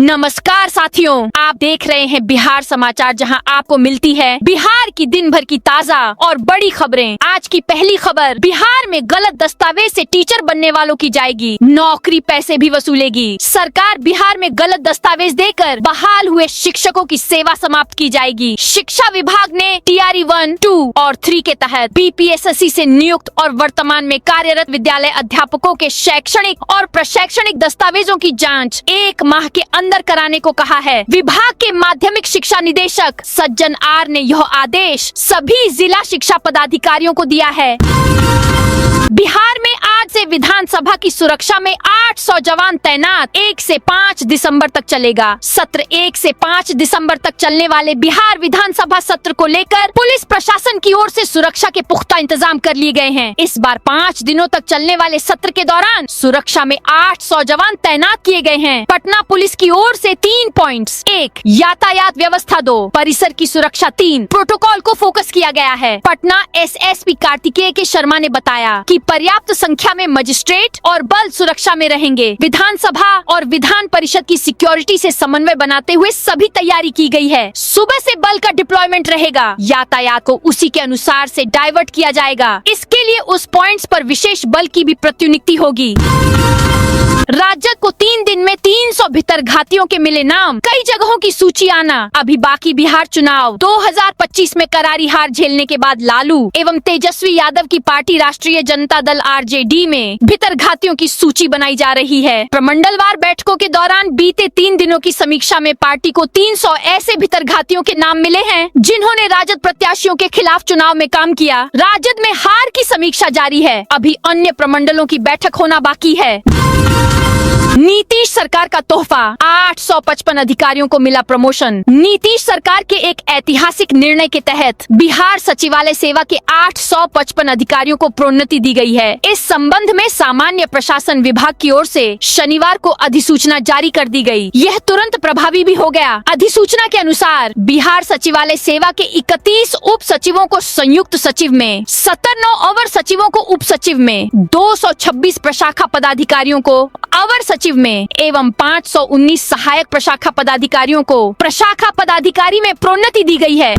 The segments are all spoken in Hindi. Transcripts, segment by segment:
नमस्कार साथियों, आप देख रहे हैं बिहार समाचार, जहां आपको मिलती है बिहार की दिन भर की ताजा और बड़ी खबरें। आज की पहली खबर, बिहार में गलत दस्तावेज से टीचर बनने वालों की जाएगी नौकरी, पैसे भी वसूलेगी। सरकार बिहार में गलत दस्तावेज देकर बहाल हुए शिक्षकों की सेवा समाप्त की जाएगी। शिक्षा विभाग ने TRE 1, 2 और 3 के तहत BPSSC से नियुक्त और वर्तमान में कार्यरत विद्यालय अध्यापकों के शैक्षणिक और प्रशैक्षणिक दस्तावेजों की जाँच 1 माह के अंदर कराने को कहा है। विभाग के माध्यमिक शिक्षा निदेशक सज्जन R ने यह आदेश सभी जिला शिक्षा पदाधिकारियों को दिया है। बिहार में आज से विधानसभा की सुरक्षा में 800 जवान तैनात 1 से 5 दिसंबर तक चलेगा। सत्र 1 से 5 दिसंबर तक चलने वाले बिहार विधानसभा सत्र को लेकर पुलिस प्रशासन की ओर से सुरक्षा के पुख्ता इंतजाम कर लिए गए हैं। इस बार 5 दिनों तक चलने वाले सत्र के दौरान सुरक्षा में 800 जवान तैनात किए गए हैं। पटना पुलिस की ओर से 3 पॉइंट्स: 1 यातायात व्यवस्था, 2 परिसर की सुरक्षा, 3 प्रोटोकॉल को फोकस किया गया है। पटना SSP कार्तिकेय के शर्मा ने बताया कि पर्याप्त संख्या में मजिस्ट्रेट और बल सुरक्षा में रहेंगे। विधानसभा और विधान परिषद की सिक्योरिटी से समन्वय बनाते हुए सभी तैयारी की गई है। सुबह से बल का डिप्लॉयमेंट रहेगा। यातायात को उसी के अनुसार से डाइवर्ट किया जाएगा। इसके लिए उस पॉइंट्स पर विशेष बल की भी प्रतिनियुक्ति होगी। राजद को 3 दिन में 300 भितरघातियों के मिले नाम, कई जगहों की सूची आना। अभी बाकी बिहार चुनाव 2025 में करारी हार झेलने के बाद लालू एवं तेजस्वी यादव की पार्टी राष्ट्रीय जनता दल RJD में भितरघातियों की सूची बनाई जा रही है। प्रमंडलवार बैठकों के दौरान बीते 3 दिनों की समीक्षा में पार्टी को 300 ऐसे भितरघातियों के नाम मिले हैं जिन्होंने राजद प्रत्याशियों के खिलाफ चुनाव में काम किया। राजद में हार की समीक्षा जारी है। अभी अन्य प्रमंडलों की बैठक होना बाकी है। नीतीश सरकार का तोहफा, 855 अधिकारियों को मिला प्रमोशन। नीतीश सरकार के एक ऐतिहासिक निर्णय के तहत बिहार सचिवालय सेवा के 855 अधिकारियों को प्रोन्नति दी गई है। इस संबंध में सामान्य प्रशासन विभाग की ओर से शनिवार को अधिसूचना जारी कर दी गई। यह तुरंत प्रभावी भी हो गया। अधिसूचना के अनुसार बिहार सचिवालय सेवा के 31 उप सचिवों को संयुक्त सचिव में, 57 अवर सचिवों को उप सचिव में, 226 प्रशाखा पदाधिकारियों को अवर सचिव में एवं 519 सहायक प्रशाखा पदाधिकारियों को प्रशाखा पदाधिकारी में प्रोन्नति दी गई है।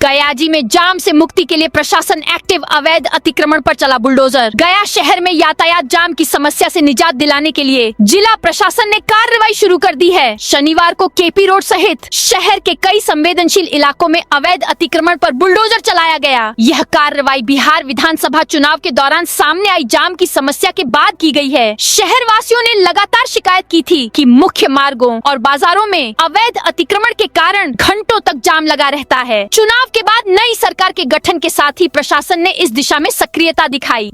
गयाजी में जाम से मुक्ति के लिए प्रशासन एक्टिव, अवैध अतिक्रमण पर चला बुलडोजर। गया शहर में यातायात जाम की समस्या से निजात दिलाने के लिए जिला प्रशासन ने कार्रवाई शुरू कर दी है। शनिवार को KP रोड सहित शहर के कई संवेदनशील इलाकों में अवैध अतिक्रमण पर बुलडोजर चलाया गया। यह कार्रवाई बिहार विधानसभा चुनाव के दौरान सामने आई जाम की समस्या के बाद की गई है। शहर वासियों ने लगातार शिकायत की थी कि मुख्य मार्गों और बाजारों में अवैध अतिक्रमण के कारण घंटों तक जाम लगा रहता है। चुनाव के बाद नई सरकार के गठन के साथ ही प्रशासन ने इस दिशा में सक्रियता दिखाई।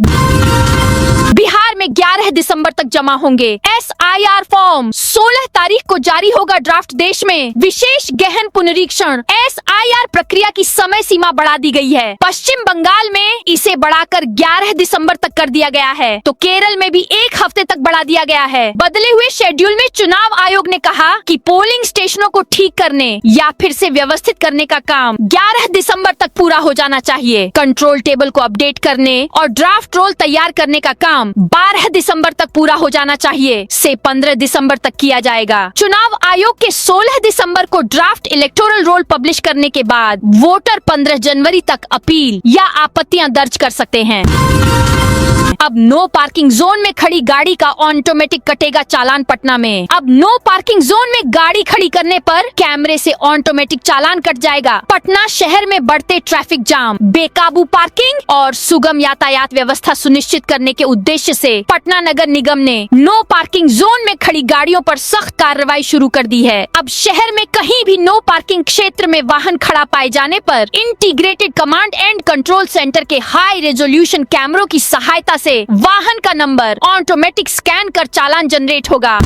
बिहार में 11 दिसंबर तक जमा होंगे SIR फॉर्म। 16 तारीख को जारी होगा ड्राफ्ट। देश में विशेष गहन पुनरीक्षण SIR प्रक्रिया की समय सीमा बढ़ा दी गई है। पश्चिम बंगाल में इसे बढ़ाकर 11 दिसंबर तक कर दिया गया है, तो केरल में भी 1 हफ्ते तक बढ़ा दिया गया है। बदले हुए शेड्यूल में चुनाव आयोग ने कहा कि पोलिंग स्टेशनों को ठीक करने या फिर से व्यवस्थित करने का काम 11 दिसंबर तक पूरा हो जाना चाहिए। कंट्रोल टेबल को अपडेट करने और ड्राफ्ट रोल तैयार करने का काम 12 दिसंबर तक पूरा हो जाना चाहिए से 15 दिसंबर तक किया जाएगा। चुनाव आयोग के 16 दिसंबर को ड्राफ्ट इलेक्टोरल रोल पब्लिश करने के बाद वोटर 15 जनवरी तक अपील या आपत्तियां दर्ज कर सकते हैं। अब नो पार्किंग जोन में खड़ी गाड़ी का ऑटोमेटिक कटेगा चालान। पटना में अब नो पार्किंग जोन में गाड़ी खड़ी करने पर कैमरे से ऑटोमेटिक चालान कट जाएगा। पटना शहर में बढ़ते ट्रैफिक जाम, बेकाबू पार्किंग और सुगम यातायात व्यवस्था सुनिश्चित करने के उद्देश्य से पटना नगर निगम ने नो पार्किंग जोन में खड़ी गाड़ियों पर सख्त कार्रवाई शुरू कर दी है। अब शहर में कहीं भी नो पार्किंग क्षेत्र में वाहन खड़ा पाए जाने पर integrated command and control centre के हाई रेजोल्यूशन कैमरों की सहायता से वाहन का नंबर ऑटोमेटिक स्कैन कर चालान जनरेट होगा।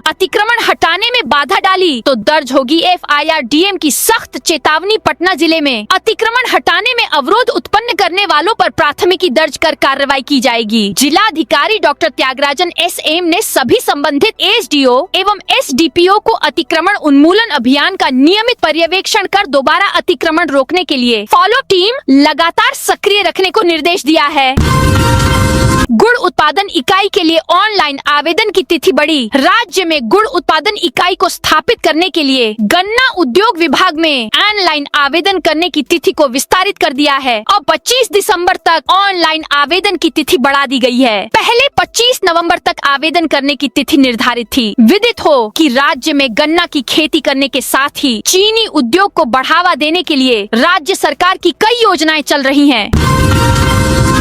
अतिक्रमण हटाने में बाधा डाली तो दर्ज होगी FIR। DM की सख्त चेतावनी। पटना जिले में अतिक्रमण हटाने में अवरोध उत्पन्न करने वालों पर प्राथमिकी दर्ज कर कार्रवाई की जाएगी। जिलाधिकारी डॉक्टर त्यागराजन SM ने सभी संबंधित SDO एवं SDPO को अतिक्रमण उन्मूलन अभियान का नियमित पर्यवेक्षण कर दोबारा अतिक्रमण रोकने के लिए फॉलो टीम लगातार सक्रिय रखने को निर्देश दिया है। गुड़ उत्पादन इकाई के लिए ऑनलाइन आवेदन की तिथि बढ़ी। राज्य में गुड़ उत्पादन इकाई को स्थापित करने के लिए गन्ना उद्योग विभाग में ऑनलाइन आवेदन करने की तिथि को विस्तारित कर दिया है। अब 25 दिसंबर तक ऑनलाइन आवेदन की तिथि बढ़ा दी गई है। पहले 25 नवंबर तक आवेदन करने की तिथि निर्धारित थी। विदित हो कि राज्य में गन्ना की खेती करने के साथ ही चीनी उद्योग को बढ़ावा देने के लिए राज्य सरकार की कई योजनाएं चल रही हैं।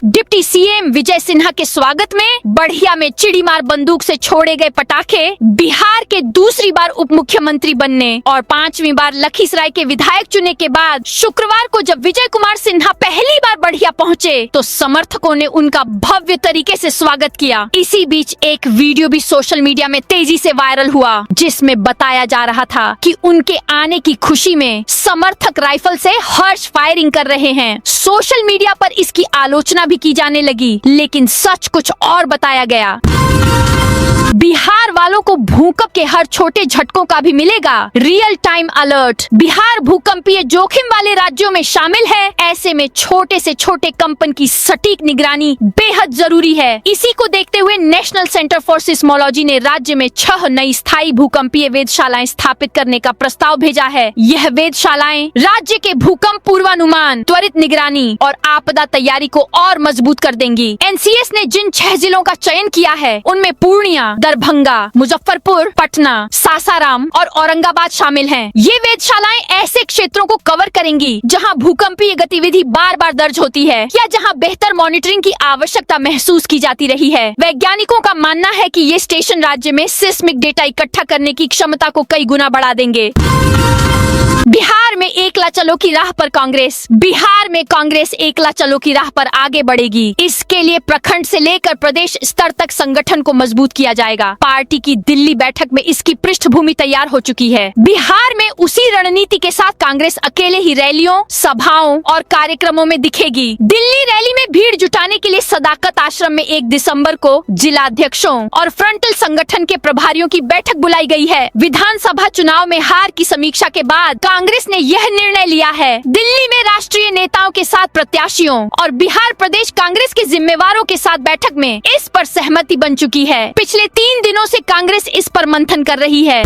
डिप्टी CM विजय सिन्हा के स्वागत में बढ़िया में चिड़ीमार बंदूक से छोड़े गए पटाखे। बिहार के दूसरी बार उप मुख्यमंत्री बनने और 5वीं बार लखीसराय के विधायक चुने के बाद शुक्रवार को जब विजय कुमार सिन्हा पहली बार बढ़िया पहुंचे तो समर्थकों ने उनका भव्य तरीके से स्वागत किया। इसी बीच एक वीडियो भी सोशल मीडिया में तेजी से वायरल हुआ जिसमें बताया जा रहा था कि उनके आने की खुशी में समर्थक राइफल से हर्ष फायरिंग कर रहे हैं। सोशल मीडिया पर इसकी आलोचना भी की जाने लगी, लेकिन सच कुछ और बताया गया। बिहार वालों को भूकंप के हर छोटे झटकों का भी मिलेगा रियल टाइम अलर्ट। बिहार भूकंपीय जोखिम वाले राज्यों में शामिल है। ऐसे में छोटे से छोटे कंपन की सटीक निगरानी बेहद जरूरी है। इसी को देखते हुए नेशनल सेंटर फॉर सिस्मोलॉजी ने राज्य में 6 नई स्थायी भूकंपीय वेधशालाएं स्थापित करने का प्रस्ताव भेजा है। यह वेधशालाएं राज्य के भूकंप पूर्वानुमान, त्वरित निगरानी और आपदा तैयारी को और मजबूत कर देंगी। NCS ने जिन 6 जिलों का चयन किया है उनमें पूर्णिया, दरभंगा, मुजफ्फरपुर, पटना, सासाराम और औरंगाबाद शामिल हैं। ये वेधशालाएं ऐसे क्षेत्रों को कवर करेंगी जहां भूकंपीय गतिविधि बार बार दर्ज होती है या जहां बेहतर मॉनिटरिंग की आवश्यकता महसूस की जाती रही है। वैज्ञानिकों का मानना है कि ये स्टेशन राज्य में सिस्मिक डेटा इकट्ठा करने की क्षमता को कई गुना बढ़ा देंगे। बिहार में एकला चलो की राह पर कांग्रेस। बिहार में कांग्रेस एकला चलो की राह पर आगे बढ़ेगी। इसके लिए प्रखंड से लेकर प्रदेश स्तर तक संगठन को मजबूत किया जाएगा। पार्टी की दिल्ली बैठक में इसकी पृष्ठभूमि तैयार हो चुकी है। बिहार में उसी रणनीति के साथ कांग्रेस अकेले ही रैलियों, सभाओं और कार्यक्रमों में दिखेगी। दिल्ली रैली में भीड़ जुटाने के लिए सदाकत आश्रम में 1 दिसंबर को जिलाध्यक्षों और फ्रंटल संगठन के प्रभारियों की बैठक बुलाई गई है। विधानसभा चुनाव में हार की समीक्षा के बाद कांग्रेस ने यह निर्णय लिया है। दिल्ली में राष्ट्रीय नेताओं के साथ प्रत्याशियों और बिहार प्रदेश कांग्रेस के जिम्मेवारों के साथ बैठक में इस पर सहमति बन चुकी है। पिछले 3 दिनों से कांग्रेस इस पर मंथन कर रही है।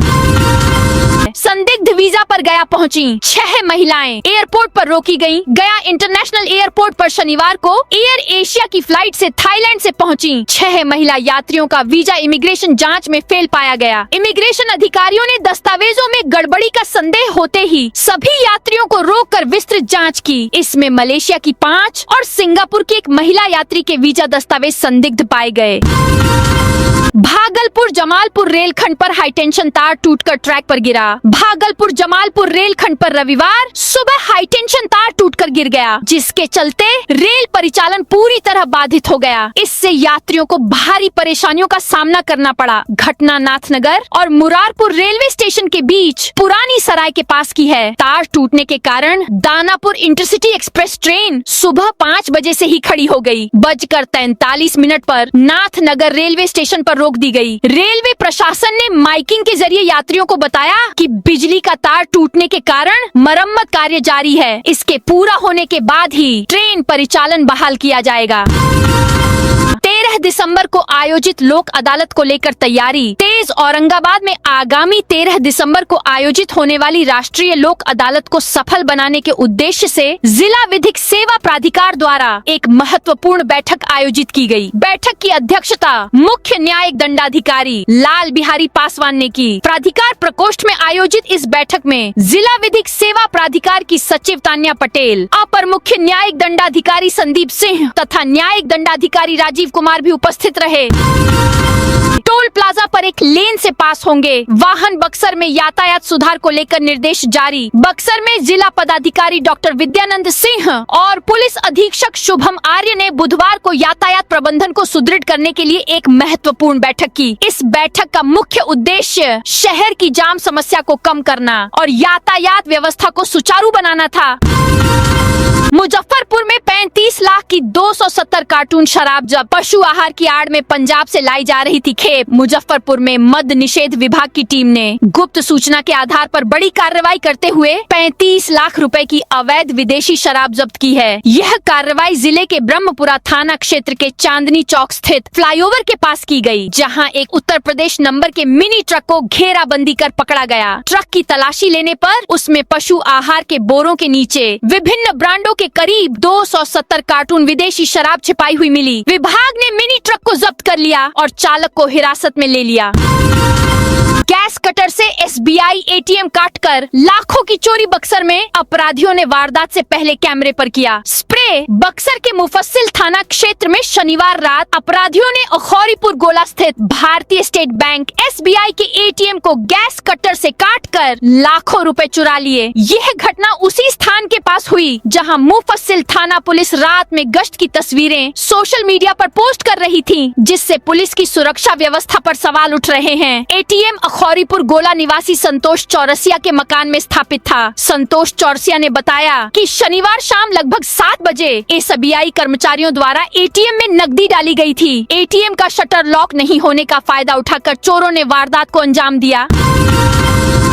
संदिग्ध वीजा पर गया पहुंची 6 महिलाएं एयरपोर्ट पर रोकी गयी। गया इंटरनेशनल एयरपोर्ट पर शनिवार को एयर एशिया की फ्लाइट से थाईलैंड से पहुंची 6 महिला यात्रियों का वीजा इमिग्रेशन जांच में फेल पाया गया। इमिग्रेशन अधिकारियों ने दस्तावेजों में गड़बड़ी का संदेह होते ही सभी यात्रियों को रोककर विस्तृत जांच की। इसमें मलेशिया की 5 और सिंगापुर की एक महिला यात्री के वीजा दस्तावेज संदिग्ध पाए गए। भागलपुर जमालपुर रेलखंड पर हाईटेंशन तार टूटकर ट्रैक पर गिरा। भागलपुर जमालपुर रेलखंड पर रविवार सुबह हाईटेंशन तार टूटकर गिर गया, जिसके चलते रेल परिचालन पूरी तरह बाधित हो गया। इससे यात्रियों को भारी परेशानियों का सामना करना पड़ा। घटना नाथनगर और मुरारपुर रेलवे स्टेशन के बीच पुरानी सराय के पास की है। तार टूटने के कारण दानापुर इंटरसिटी एक्सप्रेस ट्रेन सुबह 5 बजे से ही खड़ी हो गई। 43:43 पर नाथनगर रेलवे स्टेशन पर रोक दी गई। रेलवे प्रशासन ने माइकिंग के जरिए यात्रियों को बताया कि बिजली का तार टूटने के कारण मरम्मत कार्य जारी है। इसके पूरा होने के बाद ही ट्रेन परिचालन बहाल किया जाएगा। 13 दिसंबर को आयोजित लोक अदालत को लेकर तैयारी तेज। औरंगाबाद में आगामी 13 दिसंबर को आयोजित होने वाली राष्ट्रीय लोक अदालत को सफल बनाने के उद्देश्य से जिला विधिक सेवा प्राधिकार द्वारा एक महत्वपूर्ण बैठक आयोजित की गई। बैठक की अध्यक्षता मुख्य न्यायिक दंडाधिकारी लाल बिहारी पासवान ने की। प्राधिकार प्रकोष्ठ में आयोजित इस बैठक में जिला विधिक सेवा प्राधिकार की सचिव तान्या पटेल, अपर मुख्य न्यायिक दंडाधिकारी संदीप सिंह तथा न्यायिक दंडाधिकारी पदाधिकारी राजीव कुमार भी उपस्थित रहे। टोल प्लाजा पर एक लेन से पास होंगे वाहन। बक्सर में यातायात सुधार को लेकर निर्देश जारी। बक्सर में जिला पदाधिकारी डॉक्टर विद्यानंद सिंह और पुलिस अधीक्षक शुभम आर्य ने बुधवार को यातायात प्रबंधन को सुदृढ़ करने के लिए एक महत्वपूर्ण बैठक की। इस बैठक का मुख्य उद्देश्य शहर की जाम समस्या को कम करना और यातायात व्यवस्था को सुचारू बनाना था। मुजफ्फरपुर में 35 लाख की 270 कार्टून शराब जब्त। पशु आहार की आड़ में पंजाब से लाई जा रही थी खेप। मुजफ्फरपुर में मद्य निषेध विभाग की टीम ने गुप्त सूचना के आधार पर बड़ी कार्रवाई करते हुए 35 लाख रुपए की अवैध विदेशी शराब जब्त की है। यह कार्रवाई जिले के ब्रह्मपुरा थाना क्षेत्र के चांदनी चौक स्थित फ्लाईओवर के पास की गई, जहां एक उत्तर प्रदेश नंबर के मिनी ट्रक को घेराबंदी कर पकड़ा गया। ट्रक की तलाशी लेने पर उसमें पशु आहार के बोरों के नीचे विभिन्न ब्रांडों के करीब 270 कार्टून विदेशी शराब छिपाई हुई मिली। विभाग ने मिनी ट्रक को जब्त कर लिया और चालक को हिरासत में ले लिया। गैस कटर से एसबीआई एटीएम काटकर लाखों की चोरी। बक्सर में अपराधियों ने वारदात से पहले कैमरे पर किया स्प्रे। बक्सर के मुफस्सिल थाना क्षेत्र में शनिवार रात अपराधियों ने अखौरीपुर गोला स्थित भारतीय स्टेट बैंक एसबीआई के एटीएम को गैस कटर से काटकर लाखों रुपए चुरा लिए। यह घटना उसी स्थान के पास हुई जहां मुफस्सिल थाना पुलिस रात में गश्त की तस्वीरें सोशल मीडिया पर पोस्ट कर रही थी, जिससे पुलिस की सुरक्षा व्यवस्था पर सवाल उठ रहे हैं। एटीएम अखौरीपुर गोला निवासी संतोष चौरसिया के मकान में स्थापित था। संतोष चौरसिया ने बताया कि शनिवार शाम लगभग 7 बजे एसबीआई कर्मचारियों द्वारा एटीएम में नकदी डाली गई थी। एटीएम का शटर लॉक नहीं होने का फायदा उठाकर चोरों ने वारदात को अंजाम दिया।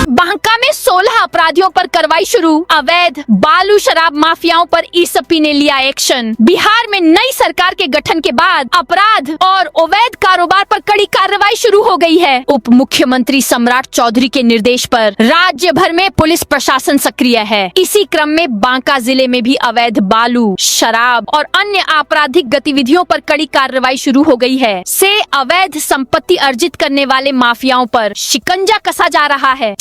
बांका में 16 अपराधियों पर कार्रवाई शुरू। अवैध बालू शराब माफियाओं पर ईसपी ने लिया एक्शन। बिहार में नई सरकार के गठन के बाद अपराध और अवैध कारोबार पर कड़ी कार्रवाई शुरू हो गई है। उप मुख्यमंत्री सम्राट चौधरी के निर्देश पर राज्य भर में पुलिस प्रशासन सक्रिय है। इसी क्रम में बांका जिले में भी अवैध बालू, शराब और अन्य आपराधिक गतिविधियों पर कड़ी कार्रवाई शुरू हो गई है। से अवैध संपत्ति अर्जित करने वाले माफियाओं पर शिकंजा कसा जा रहा है।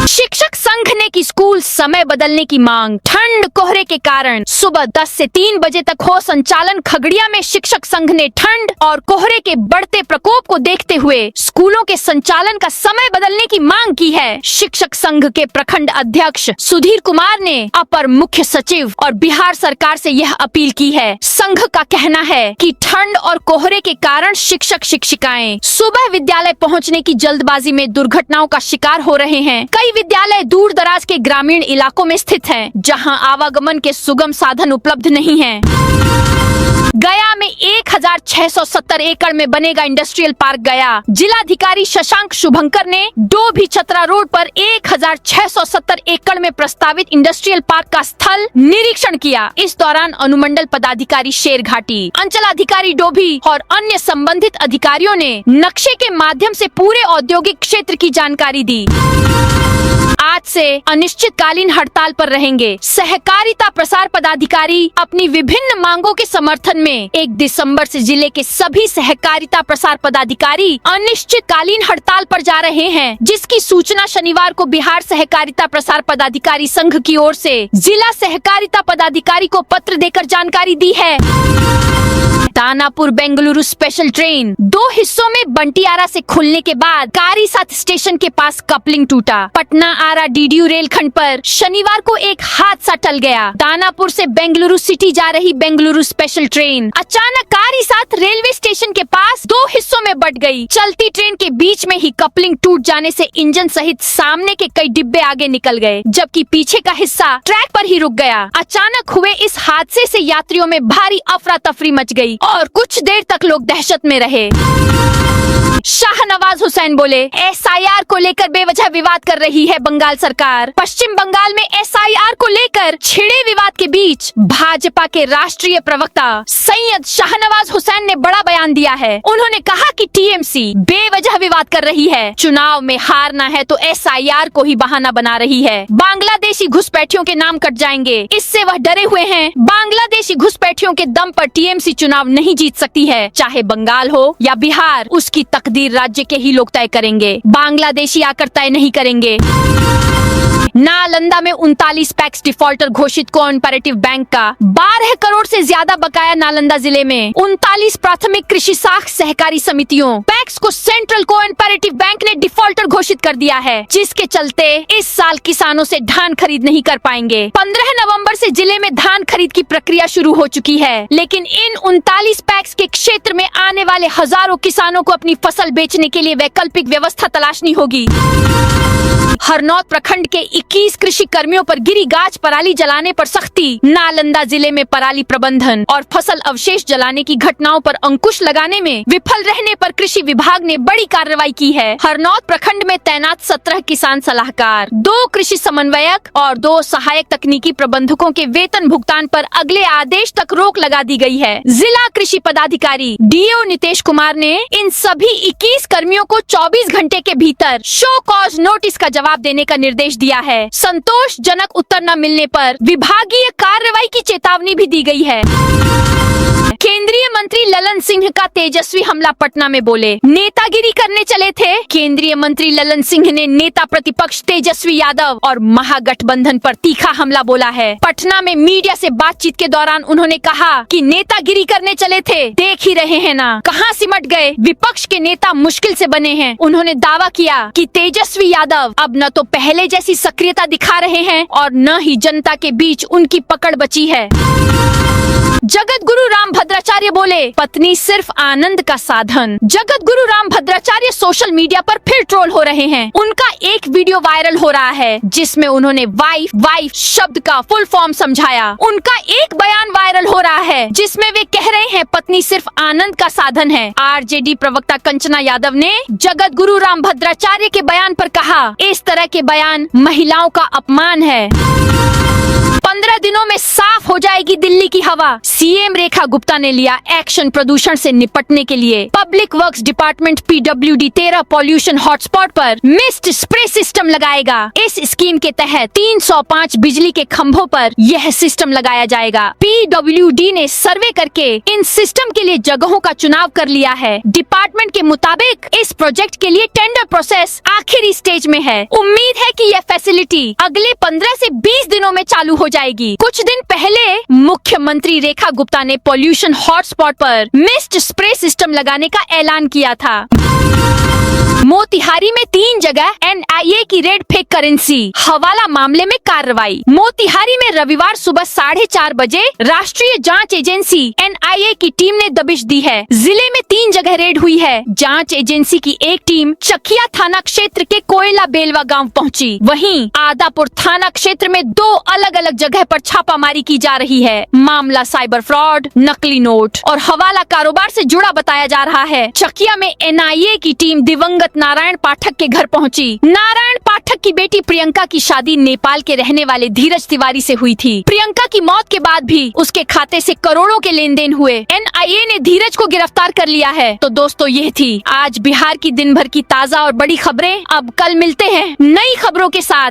शिक्षक संघ ने की स्कूल समय बदलने की मांग। ठंड कोहरे के कारण सुबह 10 से 3 बजे तक हो संचालन। खगड़िया में शिक्षक संघ ने ठंड और कोहरे के बढ़ते प्रकोप को देखते हुए स्कूलों के संचालन का समय बदलने की मांग की है। शिक्षक संघ के प्रखंड अध्यक्ष सुधीर कुमार ने अपर मुख्य सचिव और बिहार सरकार से यह अपील की है। संघ का कहना है कि ठंड और कोहरे के कारण शिक्षक शिक्षिकाएं सुबह विद्यालय पहुंचने की जल्दबाजी में दुर्घटनाओं का शिकार हो रहे हैं। कई विद्यालय दूर दराज के ग्रामीण इलाकों में स्थित हैं, जहां आवागमन के सुगम साधन उपलब्ध नहीं हैं। गया में 1670 एकड़ में बनेगा इंडस्ट्रियल पार्क गया। जिलाधिकारी शशांक शुभंकर ने डोभी छतरा रोड पर 1670 एकड़ में प्रस्तावित इंडस्ट्रियल पार्क का स्थल निरीक्षण किया। इस दौरान अनुमंडल पदाधिकारी शेरघाटी, अंचलाधिकारी डोभी और अन्य संबंधित अधिकारियों ने नक्शे के माध्यम से पूरे औद्योगिक क्षेत्र की जानकारी दी। आज से अनिश्चितकालीन हड़ताल पर रहेंगे। सहकारिता प्रसार पदाधिकारी अपनी विभिन्न मांगों के समर्थन में 1 दिसंबर से जिले के सभी सहकारिता प्रसार पदाधिकारी अनिश्चितकालीन हड़ताल पर जा रहे हैं, जिसकी सूचना शनिवार को बिहार सहकारिता प्रसार पदाधिकारी संघ की ओर से जिला सहकारिता पदाधिकारी को पत्र देकर जानकारी दी है। दानापुर बेंगलुरु स्पेशल ट्रेन 2 हिस्सों में बंटियारा से खुलने के बाद कारीसात स्टेशन के पास कपलिंग टूटा। पटना आरा डीडीयू रेलखंड पर शनिवार को एक हादसा टल गया। दानापुर से बेंगलुरु सिटी जा रही बेंगलुरु स्पेशल ट्रेन अचानक कारीसात रेलवे स्टेशन के पास 2 हिस्सों में बट गई। चलती ट्रेन के बीच में ही कपलिंग टूट जाने से इंजन सहित सामने के कई डिब्बे आगे निकल गए, जबकि पीछे का हिस्सा ट्रैक पर ही रुक गया। अचानक हुए इस हादसे से यात्रियों में भारी अफरा तफरी मच गई और कुछ देर तक लोग दहशत में रहे। शाहनवाज हुसैन बोले, एसआईआर को लेकर बेवजह विवाद कर रही है बंगाल सरकार। पश्चिम बंगाल में एसआईआर को लेकर छिड़े विवाद के बीच भाजपा के राष्ट्रीय प्रवक्ता सैयद शाहनवाज हुसैन ने बड़ा बयान दिया है। उन्होंने कहा कि टीएमसी बेवजह विवाद कर रही है। चुनाव में हारना है तो एसआईआर को ही बहाना बना रही है। बांग्लादेशी घुसपैठियों के नाम कट जाएंगे, इससे वह डरे हुए हैं। बांग्लादेशी घुसपैठियों के दम पर टीएमसी चुनाव नहीं जीत सकती है। चाहे बंगाल हो या बिहार, उसकी तकदीर राज्य के ही लोग तय करेंगे, बांग्लादेशी आकर तय नहीं करेंगे। नालंदा में 39 पैक्स डिफॉल्टर घोषित कोऑपरेटिव बैंक का 12 करोड़ से ज्यादा बकाया। नालंदा जिले में 39 प्राथमिक कृषि साख सहकारी समितियों पैक्स को सेंट्रल कोऑपरेटिव बैंक ने डिफॉल्टर घोषित कर दिया है, जिसके चलते इस साल किसानों से धान खरीद नहीं कर पाएंगे। 15 नवंबर से जिले में धान खरीद की प्रक्रिया शुरू हो चुकी है, लेकिन इन 39 पैक्स के क्षेत्र में आने वाले हजारों किसानों को अपनी फसल बेचने के लिए वैकल्पिक व्यवस्था तलाशनी होगी। हरनौत प्रखंड के 21 कृषि कर्मियों पर गिरी गाछ पराली जलाने पर सख्ती। नालंदा जिले में पराली प्रबंधन और फसल अवशेष जलाने की घटनाओं पर अंकुश लगाने में विफल रहने पर कृषि विभाग ने बड़ी कार्रवाई की है। हरनौत प्रखंड में तैनात 17 किसान सलाहकार, 2 कृषि समन्वयक और 2 सहायक तकनीकी प्रबंधकों के वेतन भुगतान पर अगले आदेश तक रोक लगा दी गई है। जिला कृषि पदाधिकारी डीओ नितेश कुमार ने इन सभी 21 कर्मियों को 24 घंटे के भीतर शो कॉज नोटिस का जवाब देने का निर्देश दिया है। संतोषजनक उत्तर न मिलने पर विभागीय कार्रवाई की चेतावनी भी दी गई है। केंद्रीय मंत्री ललन सिंह का तेजस्वी हमला। पटना में बोले नेतागिरी करने चले थे। केंद्रीय मंत्री ललन सिंह ने नेता प्रतिपक्ष तेजस्वी यादव और महागठबंधन पर तीखा हमला बोला है। पटना में मीडिया से बातचीत के दौरान उन्होंने कहा कि नेतागिरी करने चले थे, देख ही रहे हैं ना कहां सिमट गए। विपक्ष के नेता मुश्किल से बने हैं। उन्होंने दावा किया कि तेजस्वी यादव अब न तो पहले जैसी सक्रियता दिखा रहे हैं और न ही जनता के बीच उनकी पकड़ बची है। जगत गुरु राम भद्राचार्य बोले पत्नी सिर्फ आनंद का साधन। जगत गुरु राम भद्राचार्य सोशल मीडिया पर फिर ट्रोल हो रहे हैं। उनका एक वीडियो वायरल हो रहा है जिसमें उन्होंने वाइफ शब्द का फुल फॉर्म समझाया। उनका एक बयान वायरल हो रहा है जिसमें वे कह रहे हैं पत्नी सिर्फ आनंद का साधन है। आरजेडी प्रवक्ता कंचना यादव ने जगत गुरु राम भद्राचार्य के बयान पर कहा, इस तरह के बयान महिलाओं का अपमान है। 15 दिनों में साफ हो जाएगी दिल्ली की हवा। सीएम रेखा गुप्ता ने लिया एक्शन। प्रदूषण से निपटने के लिए public works department PWD 13 pollution hotspot पर मिस्ट स्प्रे सिस्टम लगाएगा। इस स्कीम के तहत 305 बिजली के खंभों पर यह सिस्टम लगाया जाएगा। पीडब्ल्यूडी ने सर्वे करके इन सिस्टम के लिए जगहों का चुनाव कर लिया है। डिपार्टमेंट के मुताबिक इस प्रोजेक्ट के लिए टेंडर प्रोसेस आखिरी स्टेज में है। उम्मीद है कि यह फैसिलिटी अगले 15 से 20 दिनों में चालू हो जाएगी। कुछ दिन पहले मुख्यमंत्री रेखा गुप्ता ने पॉल्यूशन हॉटस्पॉट पर मिस्ट स्प्रे सिस्टम लगाने का ऐलान किया था। मोतिहारी में 3 जगह एनआईए की रेड फेक करेंसी। हवाला मामले में कार्रवाई। मोतिहारी में रविवार सुबह 4:30 बजे राष्ट्रीय जांच एजेंसी एनआईए की टीम ने दबिश दी है। जिले में 3 जगह रेड हुई है। जांच एजेंसी की एक टीम चकिया थाना क्षेत्र के कोयला बेलवा गांव पहुंची। वहीं आदापुर थाना क्षेत्र में 2 अलग अलग जगह पर छापामारी की जा रही है। मामला साइबर फ्रॉड, नकली नोट और हवाला कारोबार से जुड़ा बताया जा रहा है। चकिया में एनआईए की टीम दिवंगत नारायण पाठक के घर पहुंची। नारायण पाठक की बेटी प्रियंका की शादी नेपाल के रहने वाले धीरज तिवारी से हुई थी। प्रियंका की मौत के बाद भी उसके खाते से करोड़ों के लेन देन हुए। एनआईए ने धीरज को गिरफ्तार कर लिया है। तो दोस्तों, यह थी आज बिहार की दिन भर की ताजा और बड़ी खबरें। अब कल मिलते हैं नई खबरों के साथ।